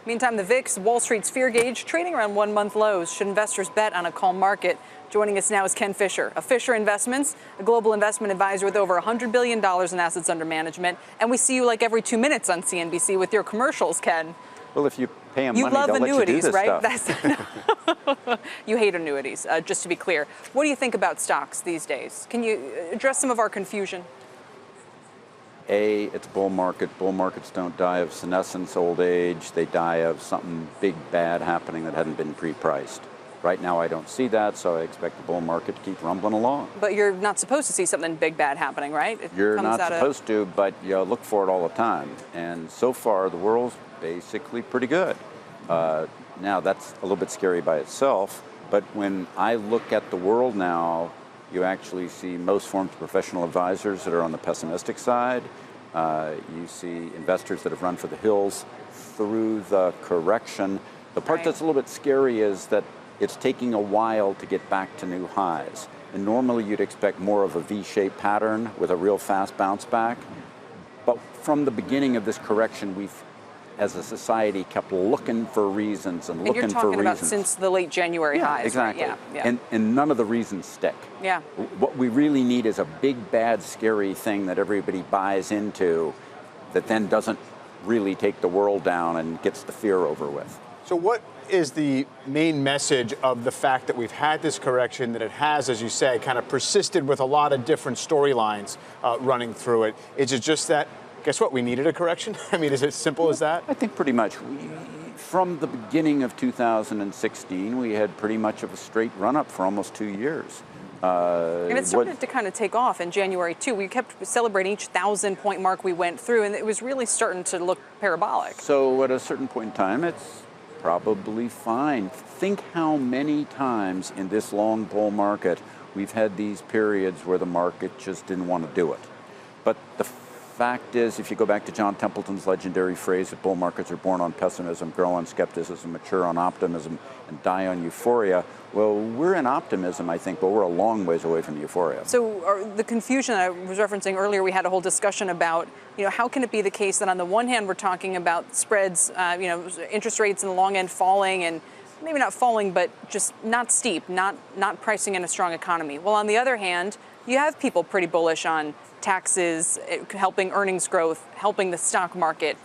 Meantime, the VIX, Wall Street's fear gauge, trading around one-month lows. Should investors bet on a calm market? Joining us now is Ken Fisher of Fisher Investments, a global investment advisor with over $100 billion in assets under management. And we see you like every 2 minutes on CNBC with your commercials, Ken. Well, if you pay them You money, love they'll annuities, let you do this right? stuff. You hate annuities, just to be clear. What do you think about stocks these days? Can you address some of our confusion? It's a bull market. Bull markets don't die of senescence, old age. They die of something big, bad happening that hadn't been pre-priced. Right now, I don't see that, so I expect the bull market to keep rumbling along. But you're not supposed to see something big, bad happening, right? You're not supposed to, but you look for it all the time. And so far, the world's basically pretty good. Now, that's a little bit scary by itself, but when I look at the world now, you actually see most forms of professional advisors that are on the pessimistic side. You see investors that have run for the hills through the correction. The part that's a little bit scary is that it's taking a while to get back to new highs. And normally you'd expect more of a V-shaped pattern with a real fast bounce back. But from the beginning of this correction, we've, as a society, kept looking for reasons and looking for reasons. And you're talking about since the late January highs, exactly. Right? Yeah. And none of the reasons stick. Yeah. What we really need is a big, bad, scary thing that everybody buys into that then doesn't really take the world down and gets the fear over with. So what is the main message of the fact that we've had this correction, that it has, as you say, kind of persisted with a lot of different storylines running through it? Is it just that, guess what, we needed a correction? I mean, is it as simple as that? I think pretty much. From the beginning of 2016, we had pretty much of a straight run-up for almost 2 years. And it started to kind of take off in January, too. We kept celebrating each 1,000-point mark we went through, and it was really starting to look parabolic. So at a certain point in time, it's probably fine. Think how many times in this long bull market we've had these periods where the market just didn't want to do it. But the fact is, if you go back to John Templeton's legendary phrase that bull markets are born on pessimism, grow on skepticism, mature on optimism, and die on euphoria, well, we're in optimism, I think, but we're a long ways away from euphoria. So the confusion I was referencing earlier, we had a whole discussion about, how can it be the case that on the one hand we're talking about spreads, interest rates in the long end falling, and maybe not falling, but just not steep, not pricing in a strong economy. Well, on the other hand, you have people pretty bullish on taxes, helping earnings growth, helping the stock market.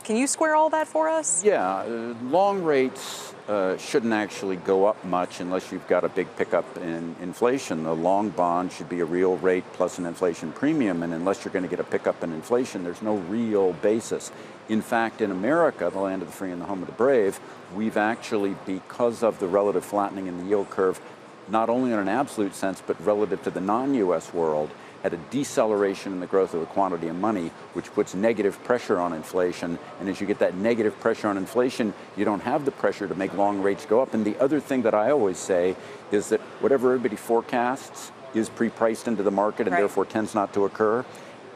Can you square all that for us? Yeah, long rates shouldn't actually go up much unless you've got a big pickup in inflation. The long bond should be a real rate plus an inflation premium, and unless you're going to get a pickup in inflation, there's no real basis. In fact, in America, the land of the free and the home of the brave, we've actually, because of the relative flattening in the yield curve, not only in an absolute sense, but relative to the non-US world, had a deceleration in the growth of the quantity of money, which puts negative pressure on inflation. And as you get that negative pressure on inflation, you don't have the pressure to make long rates go up. And the other thing that I always say is that whatever everybody forecasts is pre-priced into the market and therefore tends not to occur.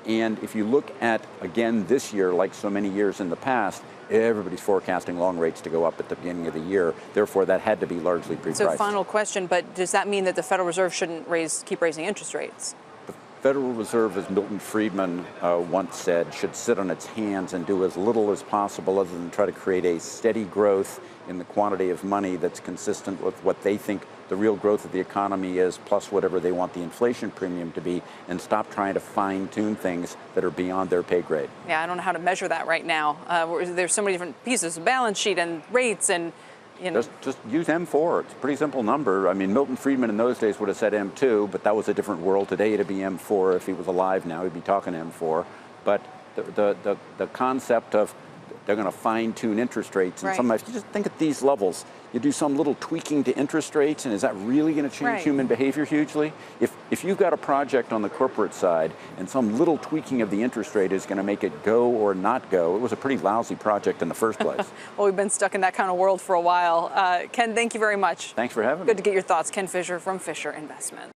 And if you look at, again, this year, like so many years in the past, everybody's forecasting long rates to go up at the beginning of the year. Therefore, that had to be largely pre-priced. So final question, but does that mean that the Federal Reserve shouldn't keep raising interest rates? The Federal Reserve, as Milton Friedman once said, should sit on its hands and do as little as possible other than try to create a steady growth in the quantity of money that's consistent with what they think the real growth of the economy is, plus whatever they want the inflation premium to be, and stop trying to fine-tune things that are beyond their pay grade. Yeah, I don't know how to measure that right now. There's so many different pieces, balance sheet and rates and Just use M4. It's a pretty simple number. I mean, Milton Friedman in those days would have said M2, but that was a different world. Today it'd be M4. If he was alive now, he'd be talking M4. But the concept of they're going to fine-tune interest rates, and sometimes you just think at these levels, you do some little tweaking to interest rates, and is that really going to change human behavior hugely? If you've got a project on the corporate side and some little tweaking of the interest rate is going to make it go or not go, it was a pretty lousy project in the first place. Well, we've been stuck in that kind of world for a while. Ken, thank you very much. Thanks for having me. Good to get your thoughts. Ken Fisher from Fisher Investments.